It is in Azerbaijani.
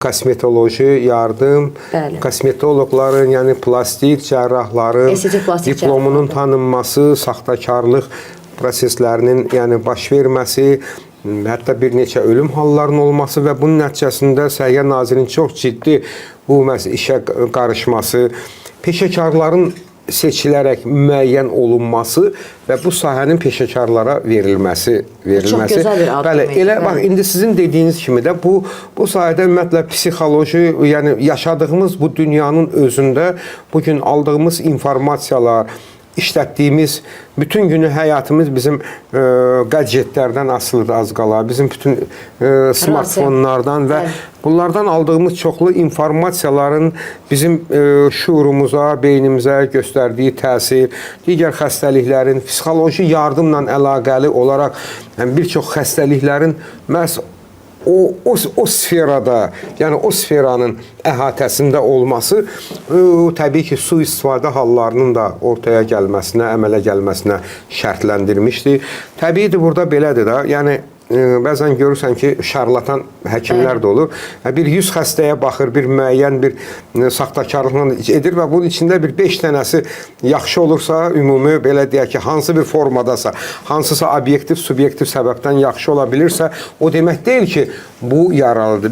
Kosmetoloji yardım, Bəli. kosmetologların, yəni plastik cərrahların Estetik plastik diplomunun tanınması, saxtakarlıq proseslərinin yəni baş verməsi, hətta bir neçə ölüm hallarının olması və bunun nəticəsində Səhiyyə Nazirinin çox ciddi bu işə qarışması, peşəkarların seçilərək müəyyən olunması və bu sahənin peşəkarlara verilməsi. Çox gözəl bir addım. Bəli, elə bax indi sizin dediyiniz kimi də bu sahədə ümumiyyətlə psixoloji, yəni yaşadığımız bu dünyanın özündə bu gün aldığımız informasiyalar, işlətdiyimiz bütün günü həyatımız bizim gadjetlərdən asılıdır az qala. Bizim bütün smartfonlardan və bunlardan aldığımız çoxlu informasiyaların bizim şuurumuza, beynimizə göstərdiyi təsir, digər xəstəliklərin psixoloji yardımla əlaqəli olaraq bir çox xəstəliklərin məhz o sferada, yəni o sferanın əhatəsində olması təbii ki, sui-istifadə hallarının da ortaya gəlməsinə, əmələ gəlməsinə şərtləndirmişdir. Təbiidir, burada belədir də, yəni bəzən görürsən ki, şarlatan həkimlər də olur. Bir 100 xəstəyə baxır, bir müəyyən bir saxtakarlıqla edir və bunun içində bir 5 dənəsi yaxşı olursa, ümumi belə deyək ki, hansı bir formadasa, hansısa obyektiv, subyektiv səbəbdən yaxşı ola bilirsə, o demək deyil ki, bu yaralıdır.